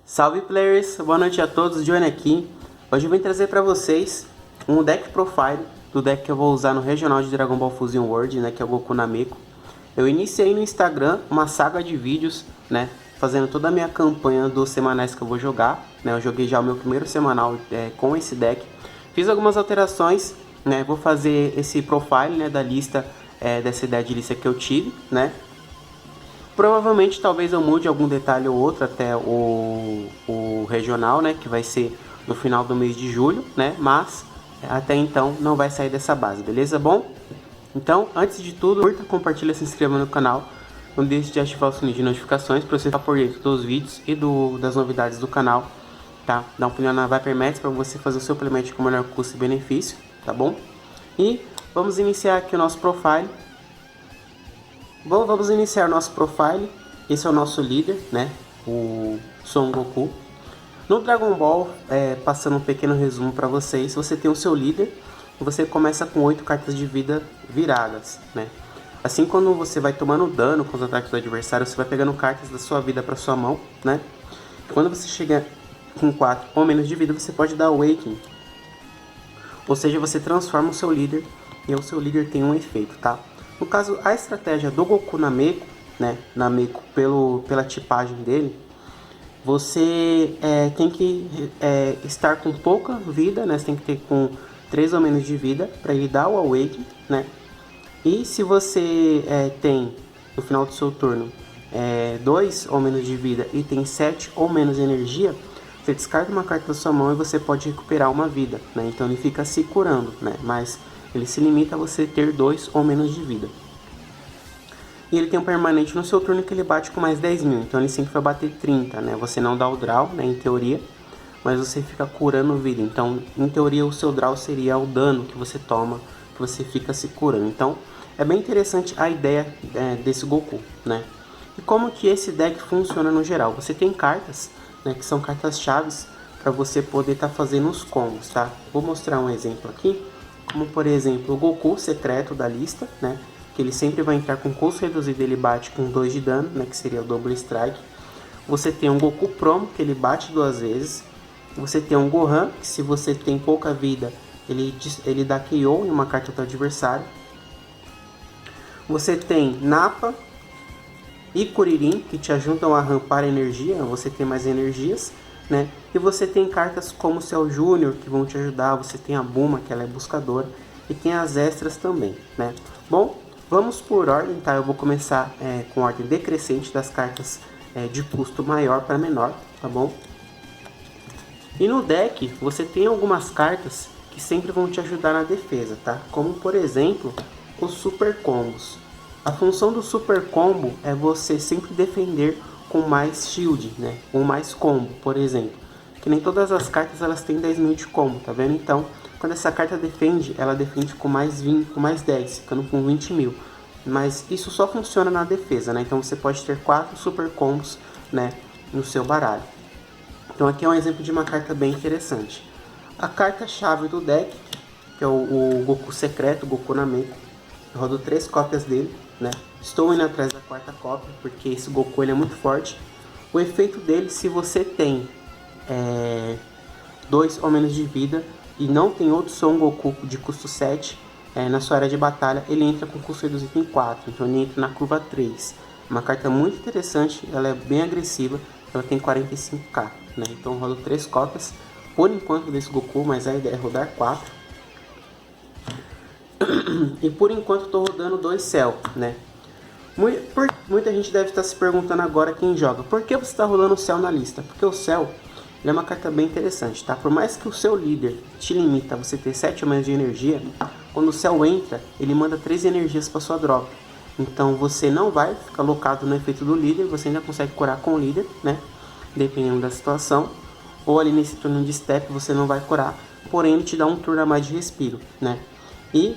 Salve players, boa noite a todos, Johnny aqui. Hoje eu vim trazer para vocês um deck profile do deck que eu vou usar no regional de Dragon Ball Fusion World, né, que é o Goku Nameku. Eu iniciei no Instagram uma saga de vídeos, né, fazendo toda a minha campanha dos semanais que eu vou jogar, né. Eu joguei já o meu primeiro semanal com esse deck. Fiz algumas alterações, né, vou fazer esse profile, né, da lista, dessa ideia de lista que eu tive, né. Provavelmente, talvez eu mude algum detalhe ou outro até o regional, né, que vai ser no final do mês de julho, né, mas até então não vai sair dessa base, beleza? Bom, então, antes de tudo, curta, compartilha, se inscreva no canal, não deixe de ativar o sininho de notificações para você ficar por dentro dos vídeos e das novidades do canal, tá? Dá uma opinião na Viper Mats para você fazer o seu playmatch com o melhor custo e benefício, tá bom? E vamos iniciar aqui o nosso profile. Bom, vamos iniciar o nosso profile. Esse é o nosso líder, né? O Son Goku. No Dragon Ball, passando um pequeno resumo para vocês, você tem o seu líder e você começa com 8 cartas de vida viradas, né? Assim, quando você vai tomando dano com os ataques do adversário, você vai pegando cartas da sua vida para sua mão, né? Quando você chega com 4 ou menos de vida, você pode dar Awakening. Ou seja, você transforma o seu líder e o seu líder tem um efeito, tá? No caso, a estratégia do Goku Nameku, né, Nameku pela tipagem dele, você tem que estar com pouca vida, né, você tem que ter com 3 ou menos de vida para ele dar o Awakening, né, e se você tem, no final do seu turno, 2 ou menos de vida e tem 7 ou menos energia, você descarta uma carta da sua mão e você pode recuperar uma vida, né, então ele fica se curando, né, mas ele se limita a você ter 2 ou menos de vida. E ele tem um permanente no seu turno que ele bate com mais 10.000. Então ele sempre vai bater 30, né? Você não dá o draw, né? Em teoria. Mas você fica curando vida. Então, em teoria, o seu draw seria o dano que você toma. Que você fica se curando. Então, é bem interessante a ideia desse Goku, né? E como que esse deck funciona no geral? Você tem cartas, né? Que são cartas chaves para você poder estar fazendo os combos, tá? Vou mostrar um exemplo aqui. Como por exemplo o Goku secreto da lista, né? Que ele sempre vai entrar com custo reduzido, ele bate com 2 de dano, né? Que seria o Double Strike. Você tem um Goku Promo, que ele bate 2 vezes. Você tem um Gohan, que se você tem pouca vida, ele dá KO em uma carta do adversário. Você tem Nappa e Kuririn, que te ajudam a rampar energia, você tem mais energias, né? E você tem cartas como o Cell Júnior, que vão te ajudar, você tem a Buma, que ela é buscadora, e tem as extras também, né? Bom, vamos por ordem, tá? Eu vou começar com ordem decrescente das cartas de custo maior para menor, tá bom? E no deck, você tem algumas cartas que sempre vão te ajudar na defesa, tá? Como, por exemplo, os Super Combos. A função do Super Combo é você sempre defender com mais shield, né? Com mais combo, por exemplo. Que nem todas as cartas elas têm 10.000 de combo, tá vendo? Então, quando essa carta defende, ela defende com mais 20, com mais 10, ficando com 20.000. Mas isso só funciona na defesa, né? Então você pode ter 4 super combos, né, no seu baralho. Então aqui é um exemplo de uma carta bem interessante. A carta-chave do deck, que é o Goku secreto, o Goku Nameku. Eu rodo 3 cópias dele, né? Estou indo atrás da 4ª cópia, porque esse Goku ele é muito forte. O efeito dele, se você tem 2 ou menos de vida e não tem outro Son Goku de custo 7 na sua área de batalha, ele entra com custo reduzido em 4, então ele entra na curva 3. Uma carta muito interessante, ela é bem agressiva, ela tem 45k, né? Então eu rodo 3 cópias por enquanto desse Goku, mas a ideia é rodar 4. E por enquanto estou rodando 2 Cell, né? Muita gente deve estar se perguntando agora quem joga. Por que você está rolando o Cell na lista? Porque o Cell ele é uma carta bem interessante, tá? Por mais que o seu líder te limita a você ter 7 ou menos de energia, quando o Cell entra, ele manda 3 energias para sua drop. Então você não vai ficar locado no efeito do líder, você ainda consegue curar com o líder, né? Dependendo da situação. Ou ali nesse turno de step você não vai curar, porém ele te dá um turno a mais de respiro, né? E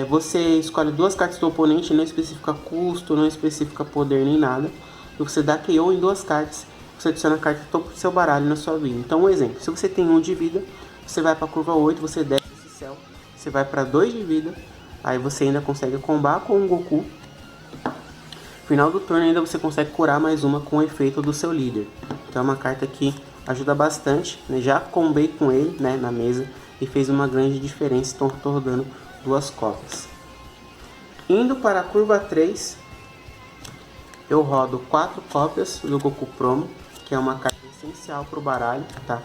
você escolhe 2 cartas do oponente, não especifica custo, não especifica poder nem nada. E você dá KO em 2 cartas, você adiciona a carta topo do seu baralho na sua vida. Então um exemplo, se você tem 1 de vida, você vai para a curva 8, você desce esse céu, você vai para 2 de vida, aí você ainda consegue combar com o Goku. Final do turno ainda você consegue curar mais uma com o efeito do seu líder. Então é uma carta que ajuda bastante, né? Já combei com ele, né, na mesa e fez uma grande diferença, então estou rodando 2 cópias. Indo para a curva 3, eu rodo 4 cópias do Goku Promo, que é uma carta essencial para o baralho, tá?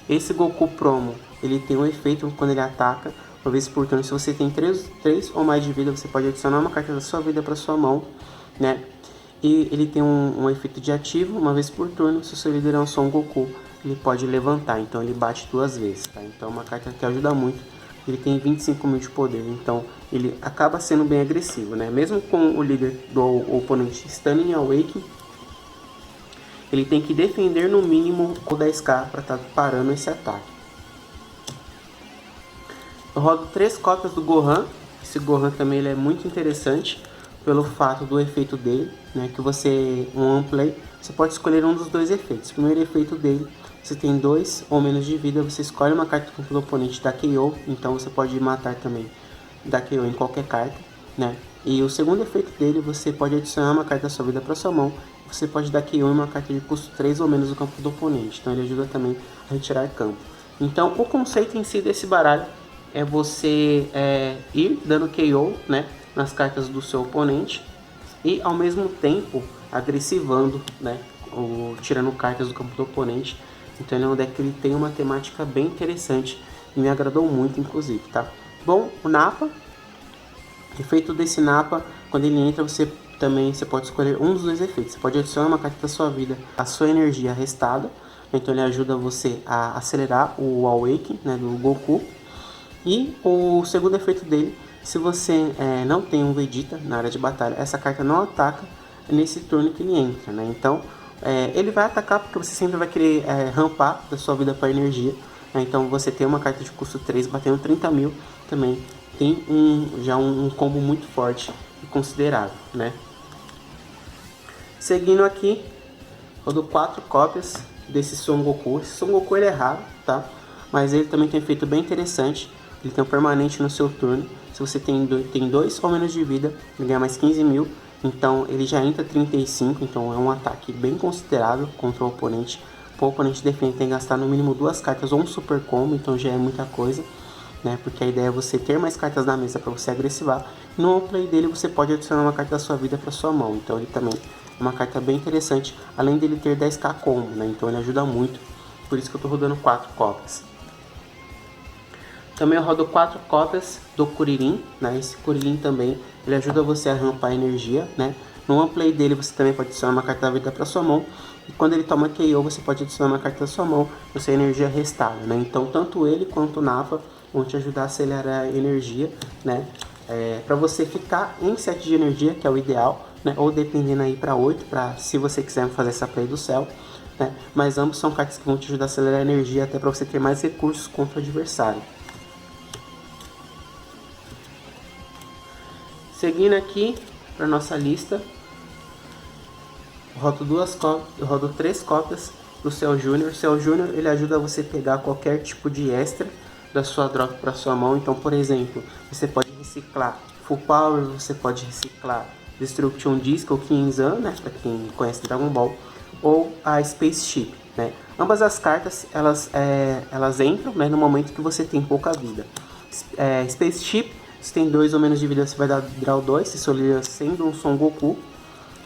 Esse Goku Promo, ele tem um efeito quando ele ataca, uma vez por turno. Se você tem 3 ou mais de vida, você pode adicionar uma carta da sua vida para sua mão, né? E ele tem um efeito de ativo, uma vez por turno. Se o seu líder é um Son Goku, ele pode levantar, então ele bate 2 vezes, tá? Então é uma carta que ajuda muito. Ele tem 25 mil de poder, então ele acaba sendo bem agressivo, né? Mesmo com o líder do oponente Stunning Awakening, ele tem que defender no mínimo o 10k para estar parando esse ataque. Eu rodo 3 cópias do Gohan. Esse Gohan também ele é muito interessante pelo fato do efeito dele, né? Que você, um one play, você pode escolher um dos 2 efeitos. O primeiro efeito dele, você tem 2 ou menos de vida, você escolhe uma carta do campo do oponente da KO, então você pode matar também da KO em qualquer carta, né? E o segundo efeito dele, você pode adicionar uma carta da sua vida para sua mão, você pode dar KO em uma carta de custo 3 ou menos do campo do oponente, então ele ajuda também a retirar campo. Então o conceito em si desse baralho é você ir dando KO, né, nas cartas do seu oponente e ao mesmo tempo agressivando, né, tirando cartas do campo do oponente. Então ele é um deck que ele tem uma temática bem interessante e me agradou muito, inclusive, tá? Bom, o Nappa, efeito desse Nappa, quando ele entra, você pode escolher um dos 2 efeitos. Você pode adicionar uma carta da sua vida, a sua energia restada, então ele ajuda você a acelerar o Awakening, né, do Goku. E o segundo efeito dele, se você não tem um Vegeta na área de batalha, essa carta não ataca nesse turno que ele entra, né? Então ele vai atacar porque você sempre vai querer rampar da sua vida para energia, né? Então você tem uma carta de custo 3 batendo 30 mil também tem já um combo muito forte e considerável, né? Seguindo aqui, rodo 4 cópias desse Son Goku. Esse Son Goku ele é raro, tá? Mas ele também tem um efeito bem interessante. Ele tem um permanente no seu turno. Se você tem 2 ou menos de vida, ele ganha mais 15 mil. Então ele já entra 35, então é um ataque bem considerável contra o oponente. O oponente defende tem que gastar no mínimo 2 cartas ou um super combo, então já é muita coisa, né? Porque a ideia é você ter mais cartas na mesa para você agressivar. No play dele você pode adicionar uma carta da sua vida para sua mão, então ele também é uma carta bem interessante, além dele ter 10k combo, né? Então ele ajuda muito, por isso que eu estou rodando 4 cópias. Também eu rodo 4 cópias do Kuririn, né? Esse Kuririn também, ele ajuda você a rampar energia, né? No one play dele você também pode adicionar uma carta da vida para sua mão. E quando ele toma KO, você pode adicionar uma carta da sua mão, você energia restada, né? Então tanto ele quanto o Nappa vão te ajudar a acelerar a energia, né? Para você ficar em 7 de energia, que é o ideal, né? Ou dependendo aí para 8, se você quiser fazer essa play do céu, né? Mas ambos são cartas que vão te ajudar a acelerar a energia, até para você ter mais recursos contra o adversário. Seguindo aqui para nossa lista, eu rodo 3 cópias do Cell Júnior. O Cell Júnior ele ajuda você a pegar qualquer tipo de extra da sua drop para sua mão. Então, por exemplo, você pode reciclar Full Power, você pode reciclar Destruction Disc ou Kinzan, né, para quem conhece Dragon Ball, ou a Spaceship, né? Ambas as cartas elas entram, né, no momento que você tem pouca vida. Spaceship, se tem 2 ou menos de vida, você vai dar draw 2, se solida sendo um Son Goku.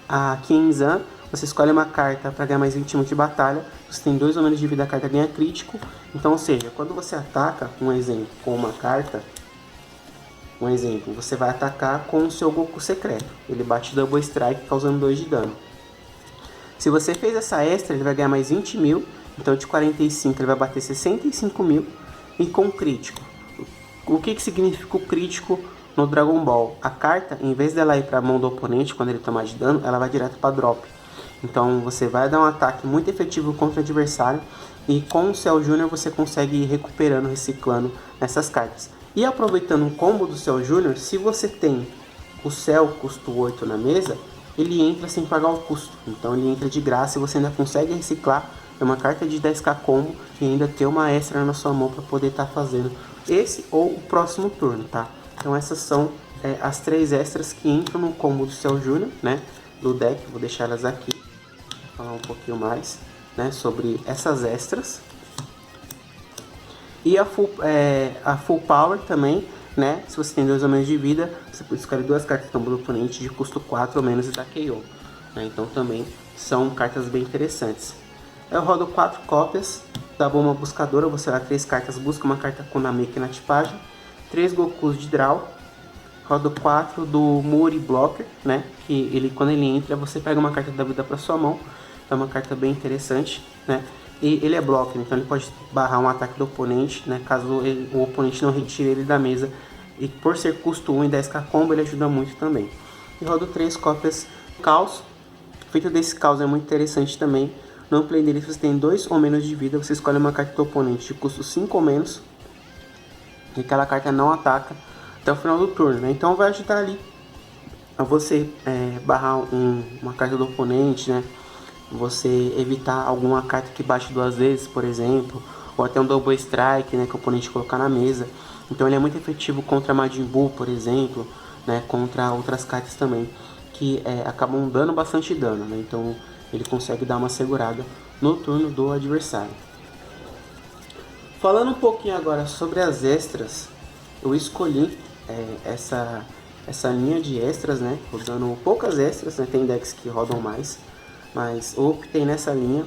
A Kinzan, você escolhe uma carta para ganhar mais 20 minutos de batalha. Se tem 2 ou menos de vida, a carta ganha crítico. Então, ou seja, quando você ataca, um exemplo, com uma carta, você vai atacar com o seu Goku secreto. Ele bate Double Strike, causando 2 de dano. Se você fez essa extra, ele vai ganhar mais 20 mil. Então, de 45, ele vai bater 65 mil. E com crítico. O que significa o crítico no Dragon Ball? A carta, em vez dela ir para a mão do oponente quando ele tomar de dano, ela vai direto para drop. Então você vai dar um ataque muito efetivo contra o adversário. E com o Cell Júnior você consegue ir recuperando, reciclando essas cartas. E aproveitando o combo do Cell Júnior, se você tem o Cell custo 8 na mesa, ele entra sem pagar o custo. Então ele entra de graça e você ainda consegue reciclar. É uma carta de 10k combo e ainda ter uma extra na sua mão para poder estar fazendo esse ou o próximo turno, tá? Então essas são as 3 extras que entram no combo do Cell Júnior, né? do deck, vou deixar elas aqui, vou falar um pouquinho mais, né, sobre essas extras. E a full power também, né, se você tem 2 ou menos de vida, você pode escolher 2 cartas do campo do oponente de custo 4 ou menos e dá KO. Né, então também são cartas bem interessantes. Eu rodo 4 cópias da bomba buscadora, você dá 3 cartas, busca uma carta Konameki na tipagem, 3 Gokus de draw, rodo 4 do Muri Blocker, né, que ele, quando ele entra, você pega uma carta da vida para sua mão, é uma carta bem interessante, né, e ele é blocker, então ele pode barrar um ataque do oponente, né, caso o oponente não retire ele da mesa, e por ser custo 1 e 10k combo, ele ajuda muito também. E rodo 3 cópias Caos, o feito desse Caos é muito interessante também. No play dele, se você tem 2 ou menos de vida, você escolhe uma carta do oponente de custo 5 ou menos, e aquela carta não ataca até o final do turno, né? Então vai ajudar ali a você barrar uma carta do oponente, né? Você evitar alguma carta que baixe 2 vezes, por exemplo, ou até um double strike, né, que o oponente colocar na mesa. Então ele é muito efetivo contra Majin Buu, por exemplo, né, contra outras cartas também que acabam dando bastante dano, né? Então ele consegue dar uma segurada no turno do adversário. Falando um pouquinho agora sobre as extras, eu escolhi essa linha de extras, né, rodando poucas extras, né, tem decks que rodam mais, mas eu optei nessa linha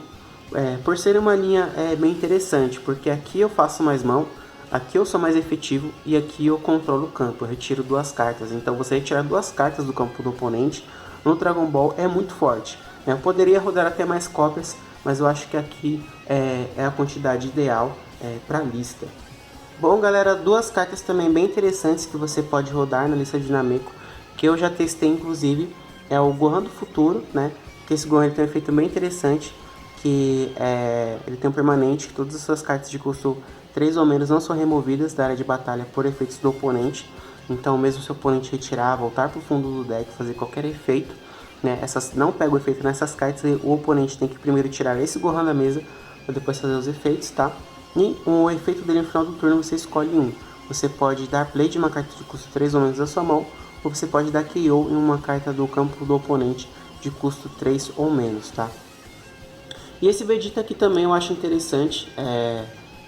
por ser uma linha bem interessante, porque aqui eu faço mais mão, aqui eu sou mais efetivo e aqui eu controlo o campo, eu retiro 2 cartas. Então você retirar 2 cartas do campo do oponente no Dragon Ball é muito forte. Eu poderia rodar até mais cópias, mas eu acho que aqui é a quantidade ideal para a lista. Bom galera, 2 cartas também bem interessantes que você pode rodar na lista de Nameku, que eu já testei inclusive, é o Gohan do Futuro, né? Que esse Gohan tem um efeito bem interessante, que ele tem um permanente, que todas as suas cartas de custo 3 ou menos não são removidas da área de batalha por efeitos do oponente. Então mesmo se o oponente retirar, voltar para o fundo do deck, fazer qualquer efeito, né, não pega o efeito nessas cartas, e o oponente tem que primeiro tirar esse Gohan da mesa, para depois fazer os efeitos, tá? E o efeito dele no final do turno você escolhe um. Você pode dar play de uma carta de custo 3 ou menos da sua mão, ou você pode dar KO em uma carta do campo do oponente de custo 3 ou menos, tá? E esse Vegeta aqui também eu acho interessante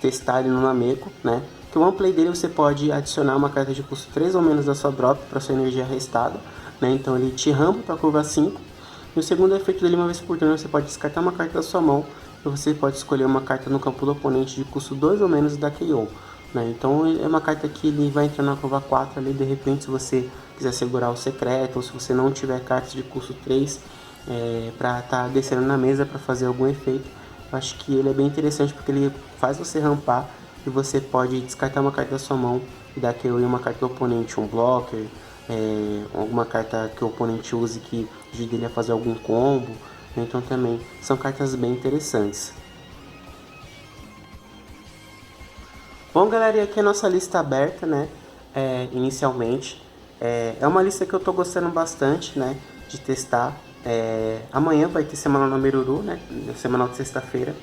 testar ele no Nameku, né? Que o one play dele você pode adicionar uma carta de custo 3 ou menos da sua drop para sua energia restada, né? Então ele te rampa para a curva 5. E o segundo efeito dele, uma vez por turno, você pode descartar uma carta da sua mão e você pode escolher uma carta no campo do oponente de custo 2 ou menos da KO. Né? Então é uma carta que ele vai entrar na curva 4 ali, de repente se você quiser segurar o secreto, ou se você não tiver cartas de custo 3 para estar descendo na mesa para fazer algum efeito, eu acho que ele é bem interessante porque ele faz você rampar e você pode descartar uma carta da sua mão e dar KO em uma carta do oponente, um blocker, alguma carta que o oponente use que ajude ele a fazer algum combo. Então também são cartas bem interessantes. Bom galera, e aqui é a nossa lista aberta, né? Inicialmente é uma lista que eu tô gostando bastante, né, de testar. Amanhã vai ter semanal na Meruru, né, semanal de sexta-feira.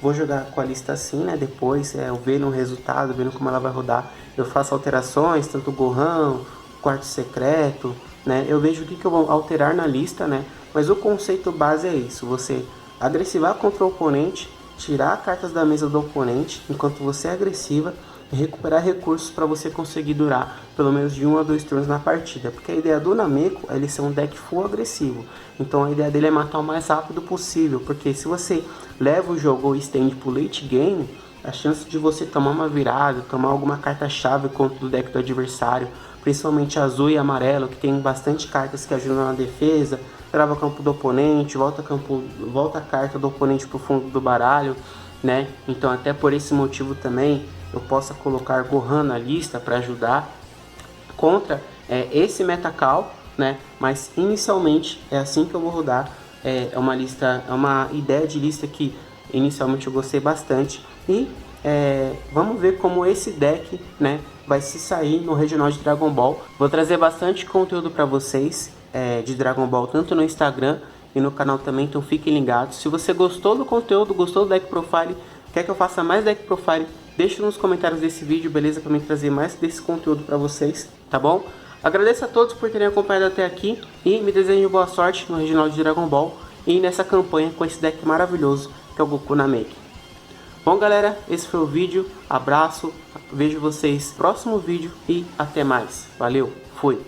Vou jogar com a lista assim, né, depois eu vendo o resultado, vendo como ela vai rodar, eu faço alterações, tanto o Gohan, quarto secreto, né, eu vejo o que eu vou alterar na lista, né, mas o conceito base é isso: você agressivar contra o oponente, tirar cartas da mesa do oponente enquanto você é agressiva e recuperar recursos para você conseguir durar pelo menos de 1 a 2 turnos na partida, porque a ideia do Nameku é ele ser um deck full agressivo. Então a ideia dele é matar o mais rápido possível, porque se você leva o jogo ou stand pro late game, a chance de você tomar uma virada, tomar alguma carta chave contra o deck do adversário, principalmente azul e amarelo, que tem bastante cartas que ajudam na defesa, trava o campo do oponente, volta a carta do oponente pro fundo do baralho, né? Então até por esse motivo também eu possa colocar Gohan na lista para ajudar contra esse Metacall, né? Mas inicialmente é assim que eu vou rodar. É uma ideia de lista que inicialmente eu gostei bastante. E vamos ver como esse deck, né, vai se sair no regional de Dragon Ball. Vou trazer bastante conteúdo para vocês de Dragon Ball, tanto no Instagram e no canal também, então fiquem ligados. Se você gostou do conteúdo, gostou do deck profile, quer que eu faça mais deck profile, deixa nos comentários desse vídeo, beleza? Para mim trazer mais desse conteúdo para vocês, tá bom? Agradeço a todos por terem acompanhado até aqui e me desejo boa sorte no regional de Dragon Ball e nessa campanha com esse deck maravilhoso que é o Goku Namek. Bom galera, esse foi o vídeo, abraço, vejo vocês no próximo vídeo e até mais. Valeu, fui!